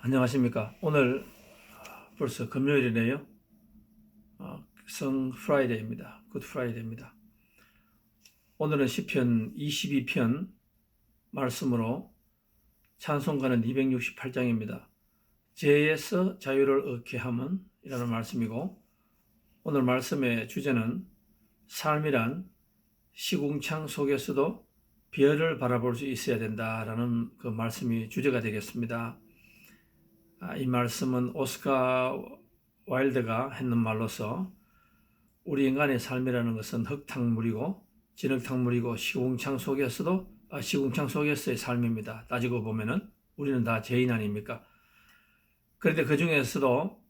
안녕하십니까. 오늘 벌써 금요일이네요. 성 프라이데이입니다. 굿 프라이데이입니다. 오늘은 시편 22편 말씀으로 찬송가는 268장입니다. 죄에서 자유를 얻게 함은 이라는 말씀이고, 오늘 말씀의 주제는 삶이란 시궁창 속에서도 별을 바라볼 수 있어야 된다라는 그 말씀이 주제가 되겠습니다. 이 말씀은 오스카 와일드가 했는 말로서 우리 인간의 삶이라는 것은 흙탕물이고 진흙탕물이고 시궁창 속에서의 삶입니다. 따지고 보면은 우리는 다 죄인 아닙니까? 그런데 그 중에서도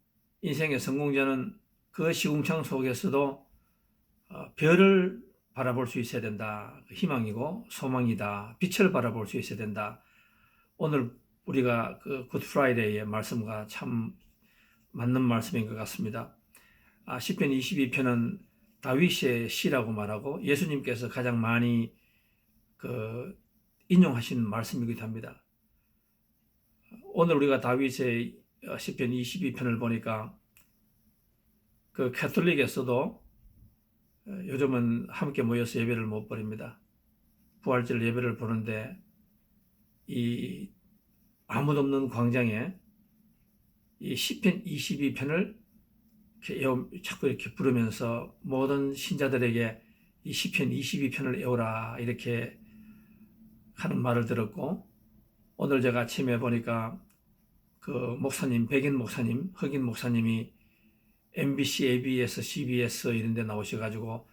인생의 성공자는 그 시궁창 속에서도 별을 바라볼 수 있어야 된다. 희망이고 소망이다. 빛을 바라볼 수 있어야 된다. 오늘 우리가 그 굿 프라이데이의 말씀과 참 맞는 말씀인 것 같습니다. 시편 22편은 다윗의 시라고 말하고 예수님께서 가장 많이 인용하신 말씀이기도 합니다. 오늘 우리가 다윗의 시편 22편을 보니까 그 가톨릭에서도 요즘은 함께 모여서 예배를 못 드립니다. 부활절 예배를 보는데 이 아무도 없는 광장에 이 시편 22편을 자꾸 이렇게 부르면서 모든 신자들에게 이 시편 22편을 외우라 이렇게 하는 말을 들었고, 오늘 제가 아침에 보니까 그 목사님, 흑인 목사님이 MBC, ABS, CBS 이런 데 나오셔가지고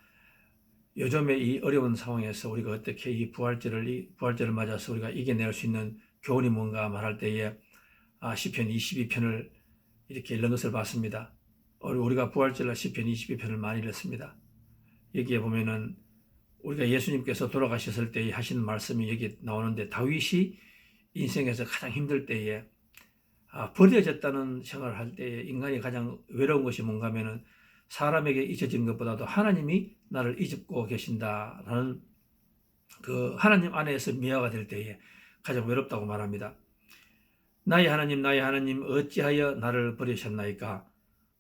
요즘에 이 어려운 상황에서 우리가 어떻게 이 부활절을 맞아서 우리가 이겨낼 수 있는 교훈이 뭔가 말할 때에 시편 22편을 이렇게 읽는 것을 봤습니다. 우리가 부활절날 시편 22편을 많이 읽습니다. 여기에 보면은 우리가 예수님께서 돌아가셨을 때 하시는 말씀이 여기 나오는데, 다윗이 인생에서 가장 힘들 때에 버려졌다는 생각을 할 때에 인간이 가장 외로운 것이 뭔가 하면은 사람에게 잊혀진 것보다도 하나님이 나를 잊고 계신다라는 그 하나님 안에서 미화가 될 때에 가장 외롭다고 말합니다. 나의 하나님 어찌하여 나를 버리셨나이까?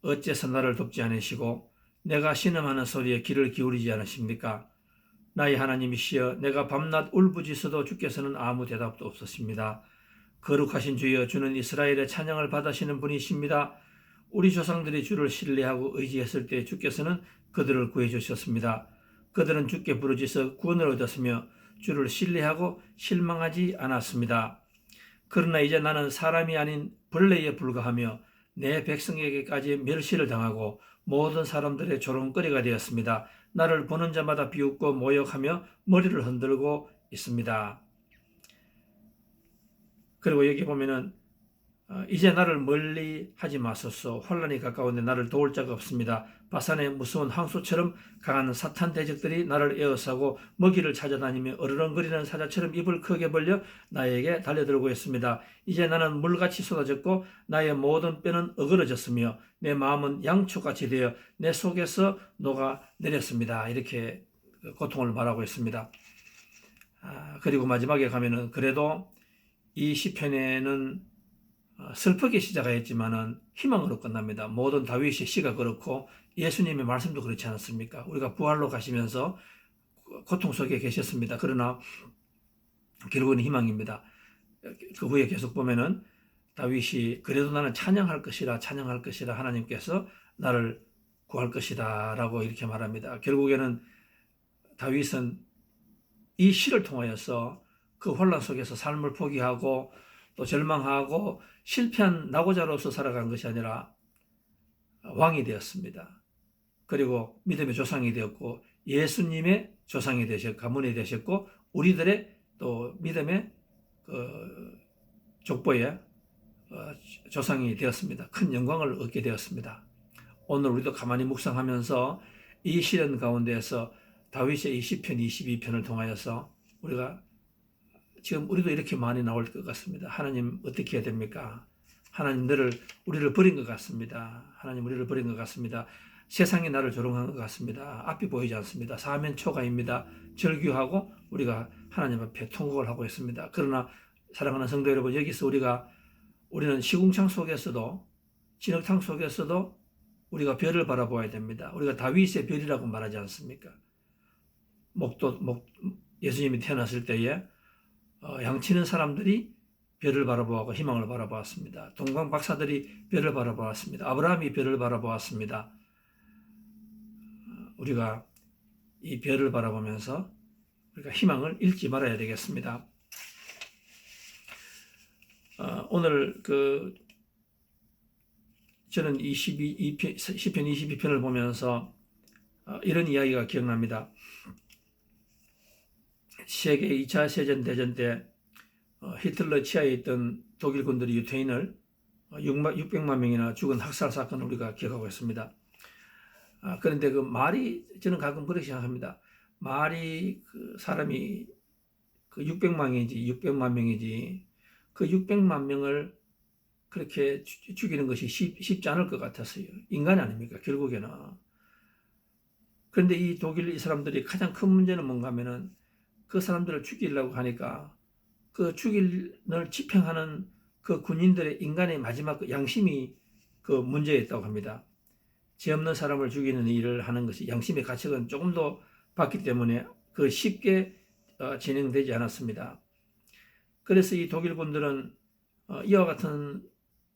어째서 나를 돕지 않으시고 내가 신음하는 소리에 귀를 기울이지 않으십니까? 나의 하나님이시여, 내가 밤낮 울부짖어도 주께서는 아무 대답도 없으십니다. 거룩하신 주여, 주는 이스라엘의 찬양을 받으시는 분이십니다. 우리 조상들이 주를 신뢰하고 의지했을 때 주께서는 그들을 구해주셨습니다. 그들은 주께 부르짖어 구원을 얻었으며 주를 신뢰하고 실망하지 않았습니다. 그러나 이제 나는 사람이 아닌 벌레에 불과하며 내 백성에게까지 멸시를 당하고 모든 사람들의 조롱거리가 되었습니다. 나를 보는 자마다 비웃고 모욕하며 머리를 흔들고 있습니다. 그리고 여기 보면은 이제 나를 멀리 하지 마소서. 환란이 가까운데 나를 도울 자가 없습니다. 바산의 무서운 항소처럼 강한 사탄 대적들이 나를 에워싸고 먹이를 찾아다니며 어르렁거리는 사자처럼 입을 크게 벌려 나에게 달려들고 있습니다. 이제 나는 물같이 쏟아졌고 나의 모든 뼈는 어그러졌으며 내 마음은 양초같이 되어 내 속에서 녹아내렸습니다. 이렇게 고통을 말하고 있습니다. 그리고 마지막에 가면은 그래도 이 시편에는 슬프게 시작했지만은 희망으로 끝납니다. 모든 다윗의 시가 그렇고 예수님의 말씀도 그렇지 않았습니까? 우리가 부활로 가시면서 고통 속에 계셨습니다. 그러나 결국은 희망입니다. 그 후에 계속 보면은 다윗이 그래도 나는 찬양할 것이라 하나님께서 나를 구할 것이다 라고 이렇게 말합니다. 결국에는 다윗은 이 시를 통하여서 그 혼란 속에서 삶을 포기하고 또 절망하고 실패한 낙오자로서 살아간 것이 아니라 왕이 되었습니다. 그리고 믿음의 조상이 되었고 예수님의 조상이 되셨고 가문이 되셨고 우리들의 또 믿음의 족보의 조상이 되었습니다. 큰 영광을 얻게 되었습니다. 오늘 우리도 가만히 묵상하면서 이 시련 가운데에서 다윗의 이 시편 22편을 통하여서 우리가 지금 우리도 이렇게 많이 나올 것 같습니다. 하나님 어떻게 해야 됩니까? 하나님 우리를 버린 것 같습니다. 하나님 우리를 버린 것 같습니다. 세상이 나를 조롱한 것 같습니다. 앞이 보이지 않습니다. 사면초가입니다. 절규하고 우리가 하나님 앞에 통곡을 하고 있습니다. 그러나 사랑하는 성도 여러분, 여기서 우리가 우리는 시궁창 속에서도 진흙탕 속에서도 우리가 별을 바라보아야 됩니다. 우리가 다윗의 별이라고 말하지 않습니까? 예수님이 태어났을 때에 양치는 사람들이 별을 바라보고 희망을 바라보았습니다. 동방 박사들이 별을 바라보았습니다. 아브라함이 별을 바라보았습니다. 우리가 이 별을 바라보면서 우리가 희망을 잃지 말아야 되겠습니다. 오늘 저는 시편 22편을 보면서 이런 이야기가 기억납니다. 세계 2차 세계대전 때 히틀러 치하에 있던 독일 군들이 유태인을 600만 명이나 죽은 학살 사건을 우리가 기억하고 있습니다. 그런데 그 말이, 저는 가끔 그렇게 생각합니다. 말이 사람이 600만 명이지 그 600만 명을 그렇게 죽이는 것이 쉽지 않을 것 같았어요. 인간이 아닙니까, 결국에는. 그런데 이 독일 이 사람들이 가장 큰 문제는 뭔가 하면은 그 사람들을 죽이려고 하니까 그 죽일을 집행하는 그 군인들의 인간의 마지막 양심이 그 문제였다고 합니다. 죄 없는 사람을 죽이는 일을 하는 것이 양심의 가책은 조금 더 받기 때문에 쉽게 진행되지 않았습니다. 그래서 이 독일 군들은 이와 같은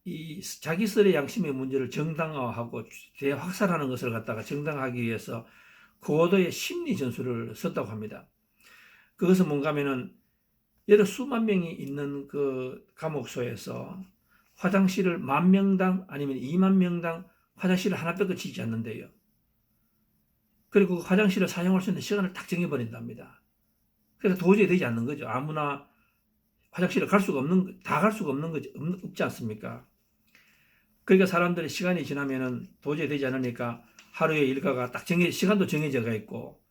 이 자기 스스로의 양심의 문제를 정당화하고 대확산하는 것을 갖다가 정당화하기 위해서 고도의 심리 전술을 썼다고 합니다. 그것은 뭔가 하면은 여러 수만 명이 있는 그 감옥소에서 화장실을 10,000명당 아니면 20,000명당 화장실을 하나밖에 지지 않는데요. 그리고 그 화장실을 사용할 수 있는 시간을 딱 정해버린답니다. 그래서 도저히 되지 않는 거죠. 아무나 화장실을 다 갈 수가 없는 거지, 없지 않습니까? 그러니까 사람들이 시간이 지나면은 도저히 되지 않으니까 하루의 일과가 딱 시간도 정해져 있고,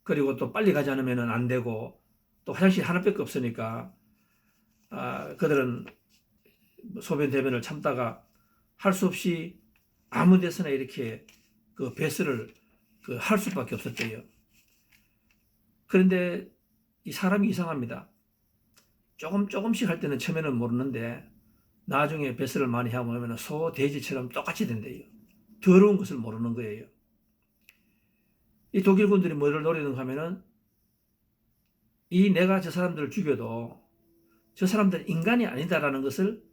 그리고 또 빨리 가지 않으면 안 되고, 또 화장실 하나밖에 없으니까, 그들은 소변, 대변을 참다가 할 수 없이 아무 데서나 이렇게 배설을 할 수밖에 없었대요. 그런데 이 사람이 이상합니다. 조금씩 할 때는 처음에는 모르는데, 나중에 배설을 많이 하고 나면 소, 돼지처럼 똑같이 된대요. 더러운 것을 모르는 거예요. 이 독일 군들이 뭐를 노리는가 하면은, 내가 저 사람들을 죽여도 저 사람들은 인간이 아니다라는 것을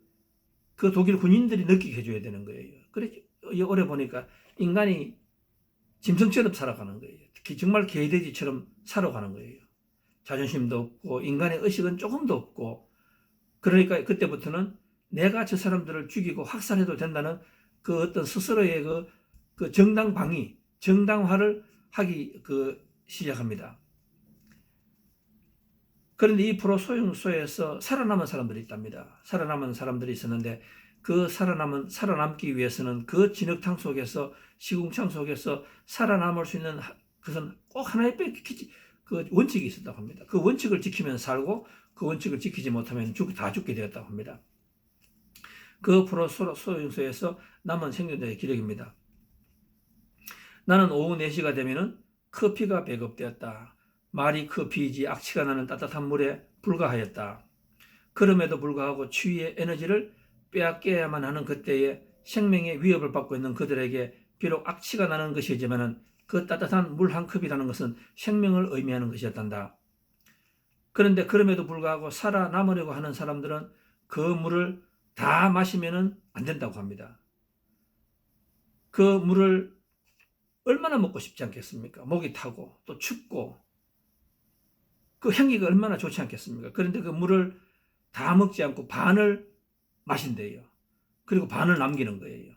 그 독일 군인들이 느끼게 해줘야 되는 거예요. 그렇게 오래 보니까 인간이 짐승처럼 살아가는 거예요. 특히 정말 개돼지처럼 살아가는 거예요. 자존심도 없고 인간의 의식은 조금도 없고, 그러니까 그때부터는 내가 저 사람들을 죽이고 학살해도 된다는 그 어떤 스스로의 그 정당화를 하기 시작합니다. 그런데 이 포로 소용소에서 살아남은 사람들이 있답니다. 살아남은 사람들이 있었는데 살아남기 위해서는 그 진흙탕 속에서, 시궁창 속에서 살아남을 수 있는 그것은 꼭 하나의 그 원칙이 있었다고 합니다. 그 원칙을 지키면 살고 그 원칙을 지키지 못하면 다 죽게 되었다고 합니다. 그 포로 소용소에서 남은 생존자의 기록입니다. 나는 오후 4시가 되면은 커피가 배급되었다. 말이 커피이지 악취가 나는 따뜻한 물에 불과하였다. 그럼에도 불구하고 추위의 에너지를 빼앗겨야만 하는 그때에 생명의 위협을 받고 있는 그들에게 비록 악취가 나는 것이지만은 그 따뜻한 물 한 컵이라는 것은 생명을 의미하는 것이었단다. 그런데 그럼에도 불구하고 살아남으려고 하는 사람들은 그 물을 다 마시면은 안 된다고 합니다. 그 물을 얼마나 먹고 싶지 않겠습니까? 목이 타고 또 춥고 그 향기가 얼마나 좋지 않겠습니까? 그런데 그 물을 다 먹지 않고 반을 마신대요. 그리고 반을 남기는 거예요.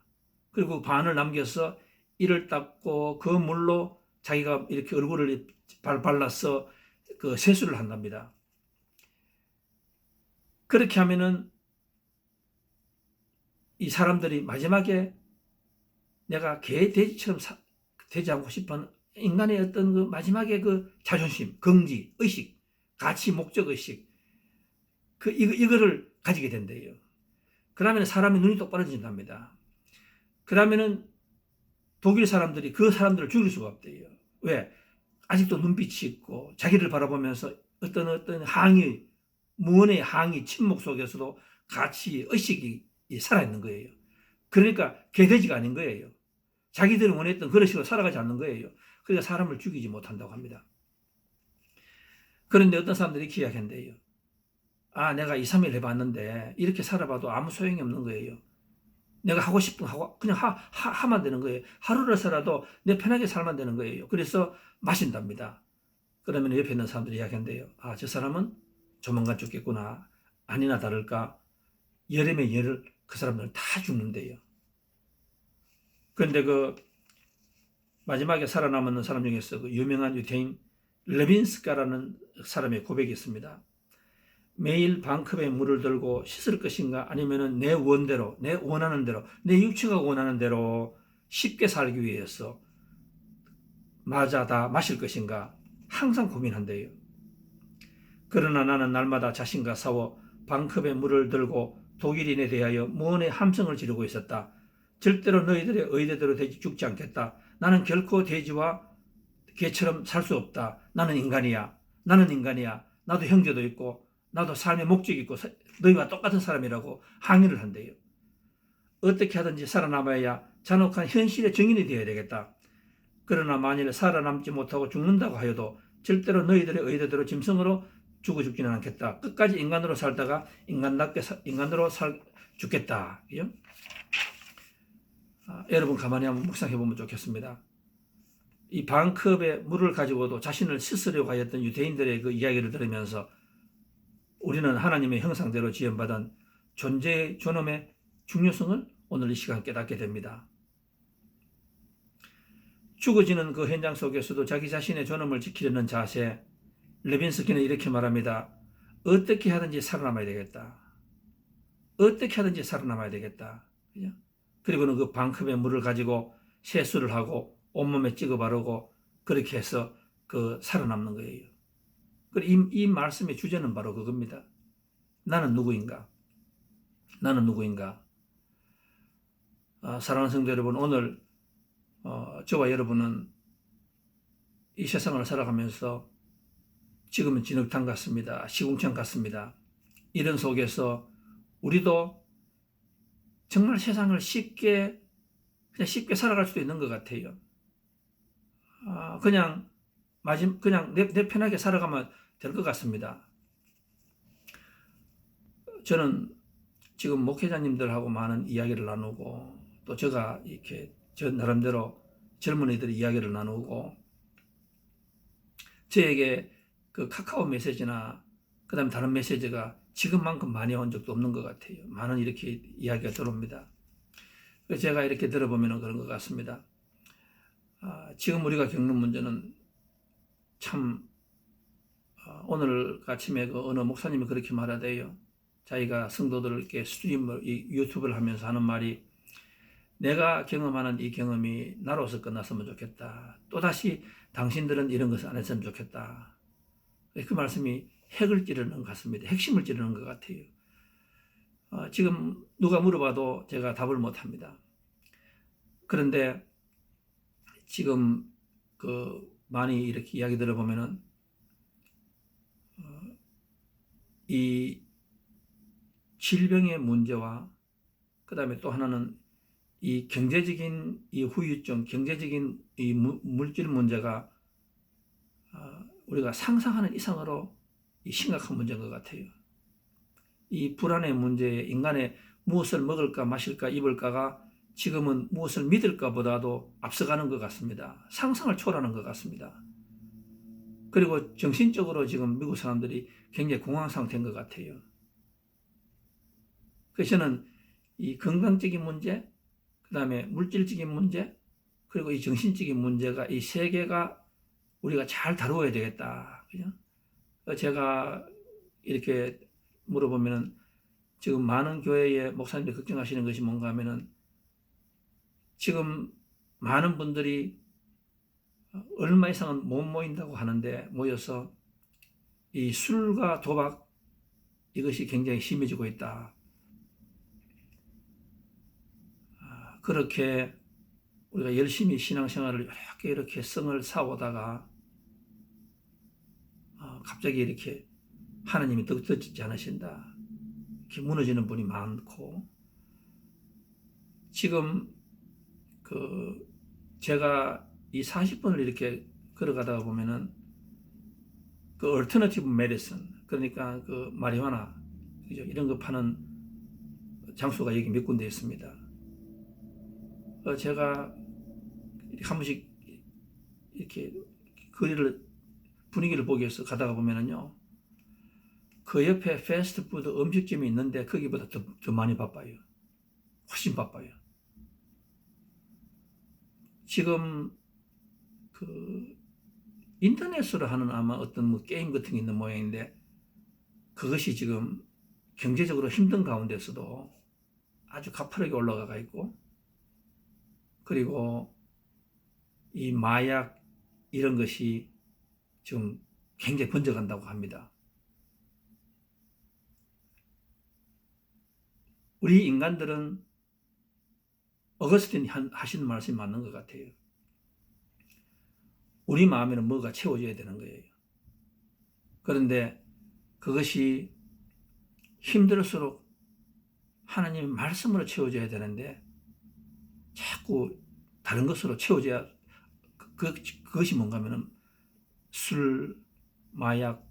그리고 반을 남겨서 이를 닦고 그 물로 자기가 이렇게 얼굴을 발라서 세수를 한답니다. 그렇게 하면은 이 사람들이 마지막에 내가 개, 돼지처럼 되지 않고 싶은 인간의 어떤 마지막에 자존심, 긍지, 의식, 가치, 목적 의식, 이거를 가지게 된대요. 그러면 사람의 눈이 똑바로진답니다. 그러면은 독일 사람들이 그 사람들을 죽일 수가 없대요. 왜? 아직도 눈빛이 있고 자기를 바라보면서 어떤 무언의 항의, 침묵 속에서도 가치, 의식이 살아있는 거예요. 그러니까 개돼지가 아닌 거예요. 자기들이 원했던 그런 식으로 살아가지 않는 거예요. 그러니까 사람을 죽이지 못한다고 합니다. 그런데 어떤 사람들이 이렇게 이야기한대요. 아, 내가 2, 3일 해봤는데 이렇게 살아봐도 아무 소용이 없는 거예요. 내가 하고 싶은 거 하고 그냥 하면 되는 거예요. 하루를 살아도 내 편하게 살면 되는 거예요. 그래서 마신답니다. 그러면 옆에 있는 사람들이 이야기한대요. 아, 저 사람은 조만간 죽겠구나. 아니나 다를까 여름에 열을 그 사람들은 다 죽는데요. 그런데 그 마지막에 살아남은 사람 중에서 그 유명한 유태인 레빈스카라는 사람의 고백이 있습니다. 매일 반컵에 물을 들고 씻을 것인가 아니면 내 원대로, 내 원하는 대로, 내 육체가 원하는 대로 쉽게 살기 위해서 마저 다 마실 것인가 항상 고민한대요. 그러나 나는 날마다 자신과 싸워 반컵에 물을 들고 독일인에 대하여 무언의 함성을 지르고 있었다. 절대로 너희들의 의대대로 죽지 않겠다. 나는 결코 돼지와 개처럼 살 수 없다. 나는 인간이야. 나는 인간이야. 나도 형제도 있고 나도 삶의 목적이 있고 너희와 똑같은 사람이라고 항의를 한대요. 어떻게 하든지 살아남아야 잔혹한 현실의 증인이 되어야 되겠다. 그러나 만일 살아남지 못하고 죽는다고 하여도 절대로 너희들의 의대대로 짐승으로 죽지는 않겠다. 끝까지 인간으로 살다가 인간으로 죽겠다. 그죠? 여러분 가만히 한번 묵상해 보면 좋겠습니다. 이 반컵의 물을 가지고도 자신을 씻으려고 하였던 유대인들의 그 이야기를 들으면서 우리는 하나님의 형상대로 지음받은 존재의 존엄의 중요성을 오늘 이 시간 깨닫게 됩니다. 죽어지는 그 현장 속에서도 자기 자신의 존엄을 지키려는 자세, 레빈스키는 이렇게 말합니다. 어떻게 하든지 살아남아야 되겠다. 어떻게 하든지 살아남아야 되겠다. 그리고는 그 반컵의 물을 가지고 세수를 하고 온몸에 찍어 바르고 그렇게 해서 그 살아남는 거예요. 이 말씀의 주제는 바로 그겁니다. 나는 누구인가? 나는 누구인가? 사랑하는 성도 여러분, 오늘 저와 여러분은 이 세상을 살아가면서 지금은 진흙탕 같습니다. 시궁창 같습니다. 이런 속에서 우리도 정말 세상을 그냥 쉽게 살아갈 수도 있는 것 같아요. 그냥 내 편하게 살아가면 될 것 같습니다. 저는 지금 목회자님들하고 많은 이야기를 나누고 또 제가 이렇게 저 나름대로 젊은이들이 이야기를 나누고 저에게 그 카카오 메시지나 그 다음에 다른 메시지가 지금만큼 많이 온 적도 없는 것 같아요. 많은 이렇게 이야기가 들어옵니다. 제가 이렇게 들어보면 그런 것 같습니다. 지금 우리가 겪는 문제는 참 오늘 아침에 그 어느 목사님이 그렇게 말하대요. 자기가 성도들께 유튜브를 하면서 하는 말이 내가 경험하는 이 경험이 나로서 끝났으면 좋겠다. 또다시 당신들은 이런 것을 안 했으면 좋겠다. 그 말씀이 핵을 찌르는 것 같습니다. 핵심을 찌르는 것 같아요. 지금 누가 물어봐도 제가 답을 못합니다. 그런데 지금 많이 이렇게 이야기 들어보면은 이 질병의 문제와 그 다음에 또 하나는 이 경제적인 이 후유증, 경제적인 이 물질 문제가 우리가 상상하는 이상으로 심각한 문제인 것 같아요. 이 불안의 문제에 인간의 무엇을 먹을까 마실까 입을까가 지금은 무엇을 믿을까 보다도 앞서가는 것 같습니다. 상상을 초월하는 것 같습니다. 그리고 정신적으로 지금 미국 사람들이 굉장히 공황 상태인 것 같아요. 그래서 저는 이 건강적인 문제, 그 다음에 물질적인 문제, 그리고 이 정신적인 문제가 이 세 개가 우리가 잘 다루어야 되겠다. 그죠? 제가 이렇게 물어보면은 지금 많은 교회의 목사님들이 걱정하시는 것이 뭔가 하면은 지금 많은 분들이 얼마 이상은 못 모인다고 하는데 모여서 이 술과 도박 이것이 굉장히 심해지고 있다. 그렇게 우리가 열심히 신앙생활을 이렇게 성을 쌓아오다가 갑자기 이렇게 하나님이 듣지 않으신다. 이렇게 무너지는 분이 많고, 지금 제가 이 40분을 이렇게 걸어가다가 보면은 그 얼터너티브 메디슨, 그러니까 그 마리화나 이런 거 파는 장소가 여기 몇 군데 있습니다. 제가 한 번씩 이렇게 분위기를 보기 위해서 가다가 보면은요, 그 옆에 패스트푸드 음식점이 있는데 거기보다 더 많이 바빠요. 훨씬 바빠요. 지금 인터넷으로 하는 아마 어떤 게임 같은 게 있는 모양인데, 그것이 지금 경제적으로 힘든 가운데서도 아주 가파르게 올라가 있고, 그리고 이 마약 이런 것이 지금 굉장히 번져간다고 합니다. 우리 인간들은 어거스틴이 하시는 말씀이 맞는 것 같아요. 우리 마음에는 뭐가 채워져야 되는 거예요. 그런데 그것이 힘들수록 하나님의 말씀으로 채워져야 되는데 자꾸 다른 것으로 채워져야, 그것이 뭔가 하면은 술, 마약,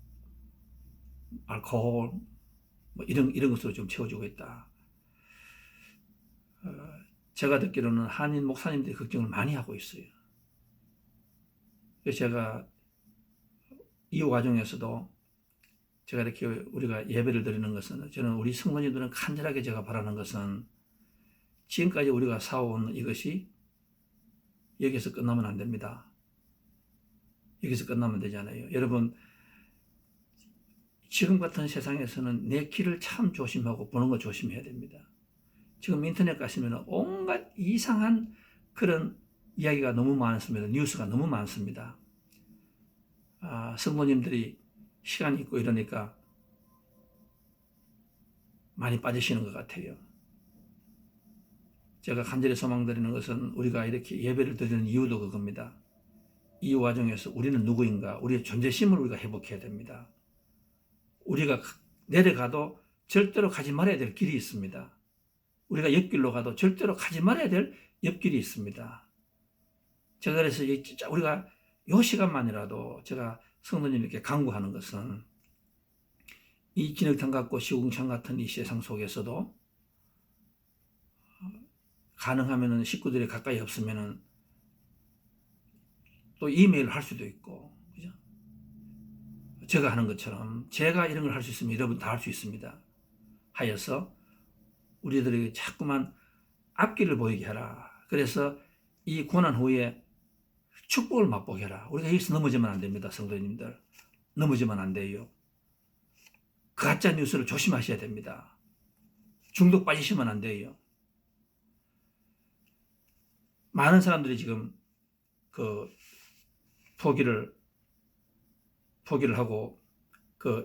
알코올 이런 것으로 좀 채워지고 있다. 제가 듣기로는 한인 목사님들이 걱정을 많이 하고 있어요. 그래서 제가 이 과정에서도 제가 이렇게 우리가 예배를 드리는 것은, 저는 우리 성도님들은 간절하게 제가 바라는 것은, 지금까지 우리가 싸워온 이것이 여기서 끝나면 안 됩니다. 여기서 끝나면 되잖아요. 여러분, 지금 같은 세상에서는 내 길을 참 조심하고 보는 거 조심해야 됩니다. 지금 인터넷 가시면 온갖 이상한 그런 이야기가 너무 많습니다. 뉴스가 너무 많습니다. 성도님들이 시간이 있고 이러니까 많이 빠지시는 것 같아요. 제가 간절히 소망드리는 것은, 우리가 이렇게 예배를 드리는 이유도 그겁니다. 이 와중에서 우리는 누구인가, 우리의 존재심을 우리가 회복해야 됩니다. 우리가 내려가도 절대로 가지 말아야 될 길이 있습니다. 우리가 옆길로 가도 절대로 가지 말아야 될 옆길이 있습니다. 제가 그래서 우리가 이 시간만이라도 제가 성도님에게 강구하는 것은, 이 진흙탕 같고 시궁창 같은 이 세상 속에서도 가능하면은 식구들이 가까이 없으면은 또 이메일을 할 수도 있고, 그죠? 제가 하는 것처럼 제가 이런 걸 할 수 있으면 여러분 다 할 수 있습니다. 하여서 우리들에게 자꾸만 앞길을 보이게 하라. 그래서 이 고난 후에 축복을 맛보게 하라. 우리가 여기서 넘어지면 안 됩니다. 성도님들, 넘어지면 안 돼요. 가짜 뉴스를 조심하셔야 됩니다. 중독 빠지시면 안 돼요. 많은 사람들이 지금 포기를 하고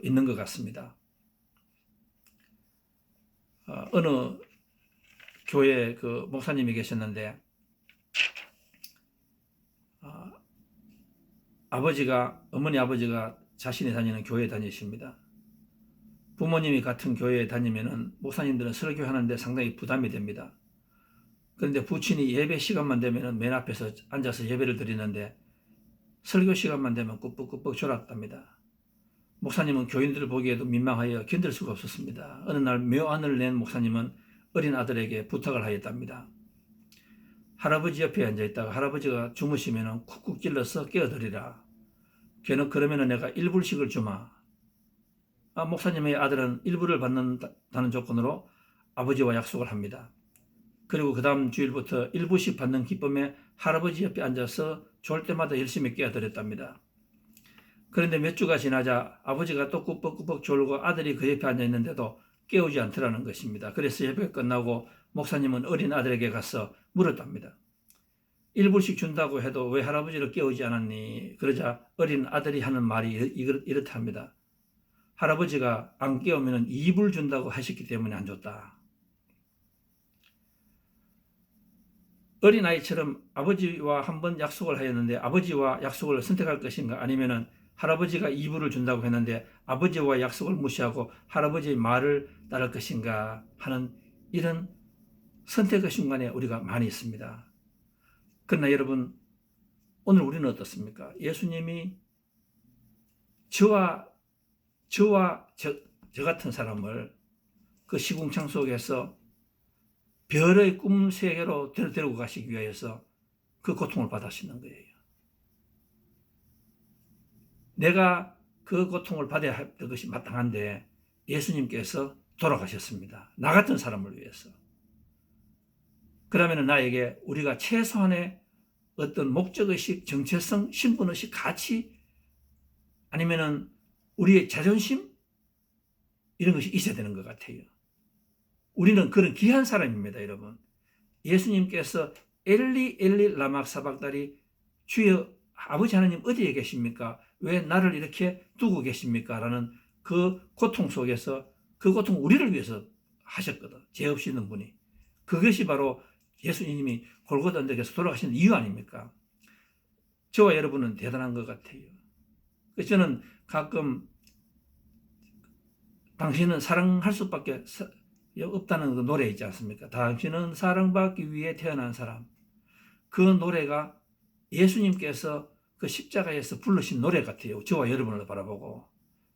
있는 것 같습니다. 어느 교회 목사님이 계셨는데, 어머니 아버지가 자신이 다니는 교회에 다니십니다. 부모님이 같은 교회에 다니면은 목사님들은 설교하는데 상당히 부담이 됩니다. 그런데 부친이 예배 시간만 되면은 맨 앞에서 앉아서 예배를 드리는데, 설교 시간만 되면 꾸벅꾸벅 졸았답니다. 목사님은 교인들을 보기에도 민망하여 견딜 수가 없었습니다. 어느 날 묘안을 낸 목사님은 어린 아들에게 부탁을 하였답니다. 할아버지 옆에 앉아있다가 할아버지가 주무시면 쿡쿡 찔러서 깨어드리라. 걔는 그러면 내가 1불씩을 주마. 목사님의 아들은 1불을 받는다는 조건으로 아버지와 약속을 합니다. 그리고 그 다음 주일부터 1불씩 받는 기쁨에 할아버지 옆에 앉아서 졸 때마다 열심히 깨어드렸답니다. 그런데 몇 주가 지나자 아버지가 또 꾸벅꾸벅 졸고 아들이 그 옆에 앉아있는데도 깨우지 않더라는 것입니다. 그래서 예배가 끝나고 목사님은 어린 아들에게 가서 물었답니다. 1불씩 준다고 해도 왜 할아버지를 깨우지 않았니? 그러자 어린 아들이 하는 말이 이렇답니다. 할아버지가 안 깨우면 2불 준다고 하셨기 때문에 안 줬다. 어린아이처럼 아버지와 한번 약속을 하였는데, 아버지와 약속을 선택할 것인가, 아니면 할아버지가 이불을 준다고 했는데 아버지와 약속을 무시하고 할아버지의 말을 따를 것인가 하는 이런 선택의 순간에 우리가 많이 있습니다. 그러나 여러분, 오늘 우리는 어떻습니까? 예수님이 저와 저 같은 사람을 그 시궁창 속에서 별의 꿈 세계로 데리고 가시기 위해서 그 고통을 받으시는 거예요. 내가 그 고통을 받아야 할 것이 마땅한데 예수님께서 돌아가셨습니다. 나 같은 사람을 위해서. 그러면 나에게 우리가 최소한의 어떤 목적의식, 정체성, 신분의식, 가치, 아니면은 우리의 자존심, 이런 것이 있어야 되는 것 같아요. 우리는 그런 귀한 사람입니다, 여러분. 예수님께서 엘리 엘리 라막 사박다리, 주여 아버지 하나님 어디에 계십니까? 왜 나를 이렇게 두고 계십니까? 라는 그 고통 속에서, 그 고통 우리를 위해서 하셨거든. 죄 없이 있는 분이. 그것이 바로 예수님이 골고다 언덕에서 돌아가신 이유 아닙니까? 저와 여러분은 대단한 것 같아요. 그래서 저는 가끔 당신은 사랑할 수밖에 없다는 그 노래 있지 않습니까? 당신은 사랑받기 위해 태어난 사람. 그 노래가 예수님께서 그 십자가에서 부르신 노래 같아요. 저와 여러분을 바라보고.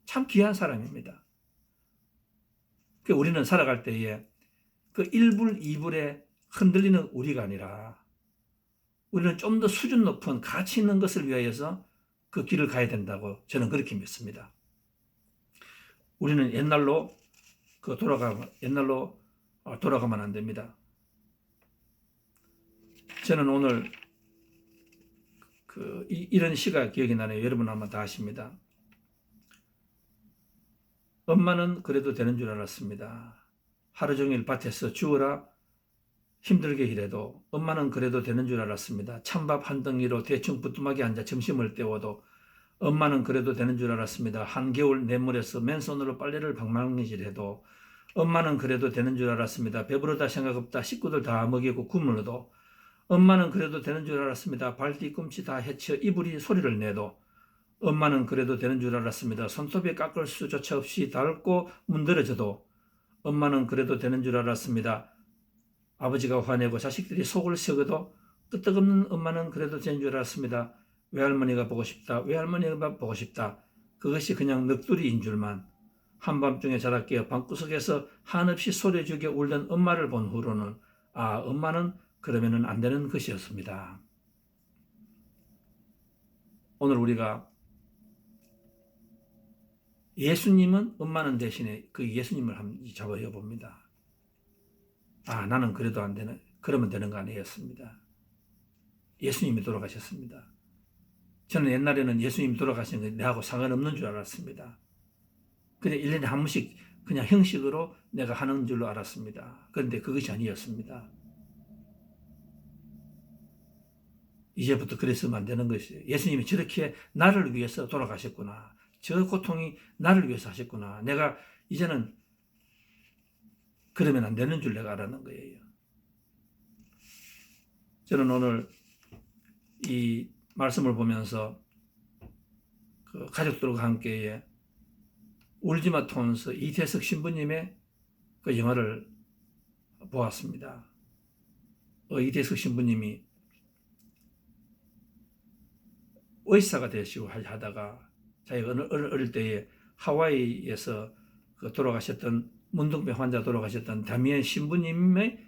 참 귀한 사람입니다. 우리는 살아갈 때에 그 1불, 2불에 흔들리는 우리가 아니라 우리는 좀 더 수준 높은 가치 있는 것을 위하여서 그 길을 가야 된다고 저는 그렇게 믿습니다. 우리는 옛날로 돌아가면 안 됩니다. 저는 오늘 이런 시가 기억이 나네요. 여러분 아마 다 아십니다. 엄마는 그래도 되는 줄 알았습니다. 하루 종일 밭에서 주워라 힘들게 일해도 엄마는 그래도 되는 줄 알았습니다. 찬밥 한 덩이로 대충 부뚜막에 앉아 점심을 때워도 엄마는 그래도 되는 줄 알았습니다. 한겨울 냇물에서 맨손으로 빨래를 방망이질해도 엄마는 그래도 되는 줄 알았습니다. 배부르다 생각 없다 식구들 다 먹이고 굶으러도 엄마는 그래도 되는 줄 알았습니다. 발뒤꿈치 다 헤쳐 이불이 소리를 내도 엄마는 그래도 되는 줄 알았습니다. 손톱에 깎을 수조차 없이 닳고 문드러져도 엄마는 그래도 되는 줄 알았습니다. 아버지가 화내고 자식들이 속을 썩어도 끄떡없는 엄마는 그래도 되는 줄 알았습니다. 외할머니가 보고 싶다. 외할머니가 보고 싶다. 그것이 그냥 넋두리인 줄만. 한밤중에 자다 깨어 방구석에서 한없이 소리 죽여 울던 엄마를 본 후로는 엄마는 그러면은 안 되는 것이었습니다. 오늘 우리가 예수님은 엄마는 대신에 그 예수님을 한번 잡아여 봅니다. 나는 그래도 안 되는, 그러면 되는 거 아니었습니다. 예수님이 돌아가셨습니다. 저는 옛날에는 예수님이 돌아가신 게 내하고 상관없는 줄 알았습니다. 그냥 1년에 한 번씩 그냥 형식으로 내가 하는 줄로 알았습니다. 그런데 그것이 아니었습니다. 이제부터 그랬으면 안 되는 것이에요. 예수님이 저렇게 나를 위해서 돌아가셨구나. 저 고통이 나를 위해서 하셨구나. 내가 이제는 그러면 안 되는 줄 내가 알았는 거예요. 저는 오늘 이 말씀을 보면서 그 가족들과 함께 울지마 톤스 이태석 신부님의 그 영화를 보았습니다. 이태석 신부님이 의사가 되시고 하다가 자기가 어릴 때에 하와이에서 돌아가셨던 문둥병 환자 돌아가셨던 다미안 신부님의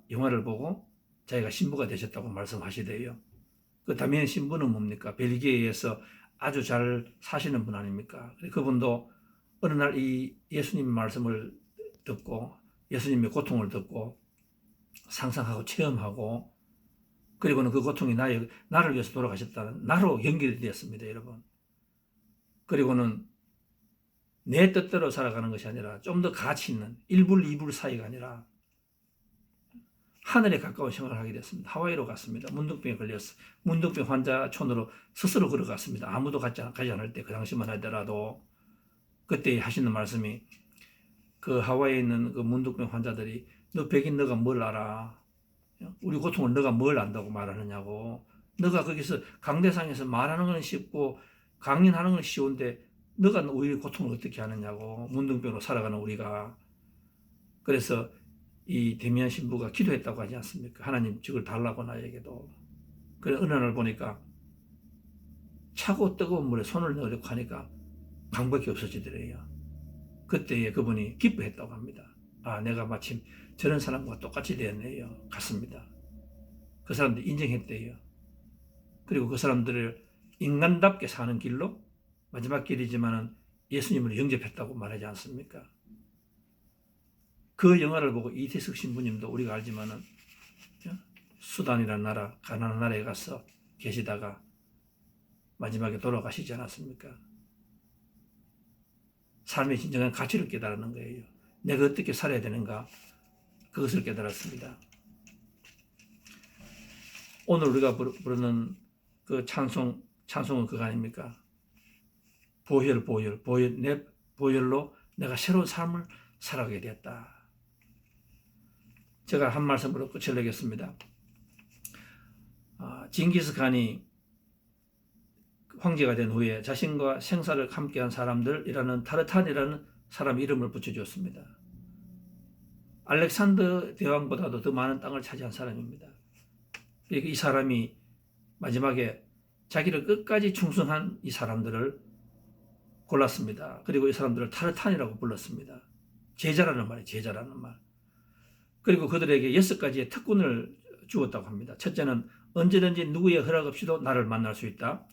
영화를 보고 자기가 신부가 되셨다고 말씀하시대요. 그 다미안 신부는 뭡니까? 벨기에에서 아주 잘 사시는 분 아닙니까? 그분도 어느 날 이 예수님 말씀을 듣고 예수님의 고통을 듣고 상상하고 체험하고 그리고는 그 고통이 나를 위해서 돌아가셨다는 나로 연결이 되었습니다, 여러분. 그리고는 내 뜻대로 살아가는 것이 아니라 좀 더 가치 있는 1불, 2불 사이가 아니라 하늘에 가까운 생활을 하게 됐습니다. 하와이로 갔습니다. 문둥병에 걸려서 문둥병 환자촌으로 스스로 걸어갔습니다. 아무도 가지 않을 때 그 당시만 하더라도 그때 하시는 말씀이 그 하와이에 있는 그 문둥병 환자들이 너 백인 너가 뭘 알아? 우리 고통을 너가 뭘 안다고 말하느냐고. 너가 거기서 강대상에서 말하는 건 쉽고 강연하는 건 쉬운데 너가 우리의 고통을 어떻게 하느냐고, 문둥병으로 살아가는 우리가. 그래서 이 데미안 신부가 기도했다고 하지 않습니까? 하나님 저걸 달라고 나에게도. 그래 어느 날 보니까 차고 뜨거운 물에 손을 넣으려고 하니까 강밖에 없어지더래요. 그때 그분이 기뻐했다고 합니다. 아, 내가 마침 저런 사람과 똑같이 되었네요. 같습니다. 그 사람들 인정했대요. 그리고 그 사람들을 인간답게 사는 길로, 마지막 길이지만은 예수님을 영접했다고 말하지 않습니까? 그 영화를 보고 이태석 신부님도 우리가 알지만은 수단이라는 나라, 가나안 나라에 가서 계시다가 마지막에 돌아가시지 않았습니까? 삶의 진정한 가치를 깨달는 거예요. 내가 어떻게 살아야 되는가, 그것을 깨달았습니다. 오늘 우리가 부르는 그 찬송은 그거 아닙니까? 보혈, 내 보혈로 내가 새로운 삶을 살아가게 되었다. 제가 한 말씀으로 끝을 내겠습니다. 징기스칸이 황제가 된 후에 자신과 생사를 함께한 사람들이라는 타르탄이라는 사람 이름을 붙여주었습니다. 알렉산더 대왕보다도 더 많은 땅을 차지한 사람입니다. 이 사람이 마지막에 자기를 끝까지 충성한 이 사람들을 골랐습니다. 그리고 이 사람들을 타르탄이라고 불렀습니다. 제자라는 말이에요. 제자라는 말. 그리고 그들에게 6가지의 특권을 주었다고 합니다. 첫째는 언제든지 누구의 허락 없이도 나를 만날 수 있다.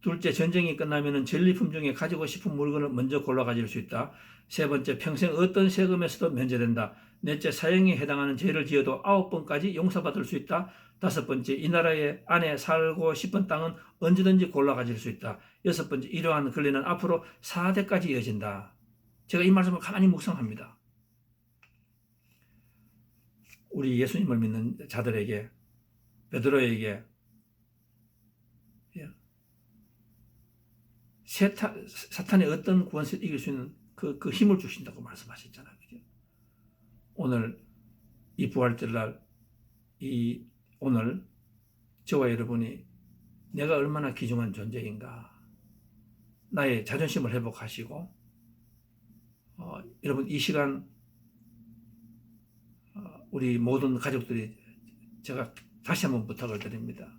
둘째, 전쟁이 끝나면 전리품 중에 가지고 싶은 물건을 먼저 골라 가질 수 있다. 세 번째, 평생 어떤 세금에서도 면제된다. 넷째, 사형에 해당하는 죄를 지어도 9번까지 용서받을 수 있다. 다섯 번째, 이 나라에 안에 살고 싶은 땅은 언제든지 골라 가질 수 있다. 여섯 번째, 이러한 권리는 앞으로 4대까지 이어진다. 제가 이 말씀을 가만히 묵상합니다. 우리 예수님을 믿는 자들에게, 베드로에게 사탄의 어떤 구원세를 이길 수 있는 그 힘을 주신다고 말씀하셨잖아요. 그죠? 오늘 이 부활절날, 오늘 저와 여러분이 내가 얼마나 귀중한 존재인가, 나의 자존심을 회복하시고, 여러분 이 시간 우리 모든 가족들이, 제가 다시 한번 부탁을 드립니다.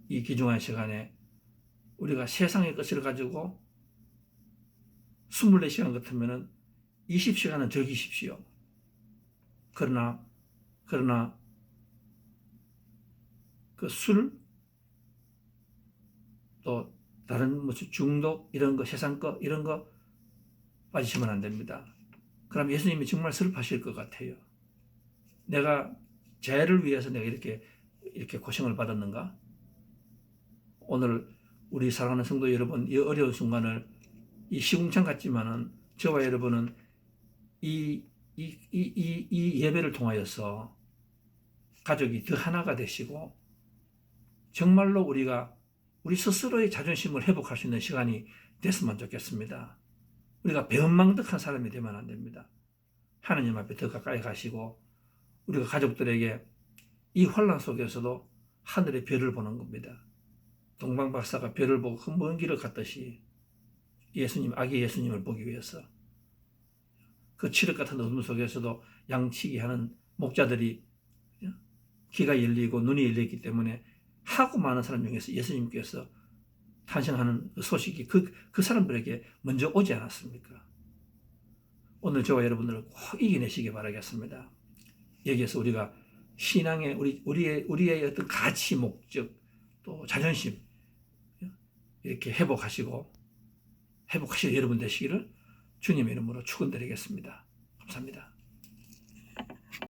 이 귀중한 시간에 우리가 세상의 것을 가지고 24시간 같으면 20시간은 즐기십시오. 그러나 그 술, 또 다른 무슨 중독, 이런 거, 세상 거, 이런 거 빠지시면 안 됩니다. 그럼 예수님이 정말 슬퍼하실 것 같아요. 내가 죄를 위해서 내가 이렇게 고생을 받았는가? 오늘 우리 사랑하는 성도 여러분, 이 어려운 순간을, 이 시궁창 같지만은 저와 여러분은 이 예배를 통하여서 가족이 더 하나가 되시고, 정말로 우리 스스로의 자존심을 회복할 수 있는 시간이 됐으면 좋겠습니다. 우리가 배은망덕한 사람이 되면 안 됩니다. 하나님 앞에 더 가까이 가시고, 우리가 가족들에게 이 환난 속에서도 하늘의 별을 보는 겁니다. 동방 박사가 별을 보고 그 먼 길을 갔듯이 아기 예수님을 보기 위해서 그 칠흑 같은 어둠 속에서도 양치기 하는 목자들이 귀가 열리고 눈이 열렸기 때문에 하고 많은 사람 중에서 예수님께서 탄생하는 소식이 그 사람들에게 먼저 오지 않았습니까? 오늘 저와 여러분들을 꼭 이겨내시기 바라겠습니다. 여기에서 우리가 신앙의 우리의 어떤 가치, 목적, 또 자존심 이렇게 회복하실 여러분 되시기를 주님의 이름으로 축원드리겠습니다. 감사합니다.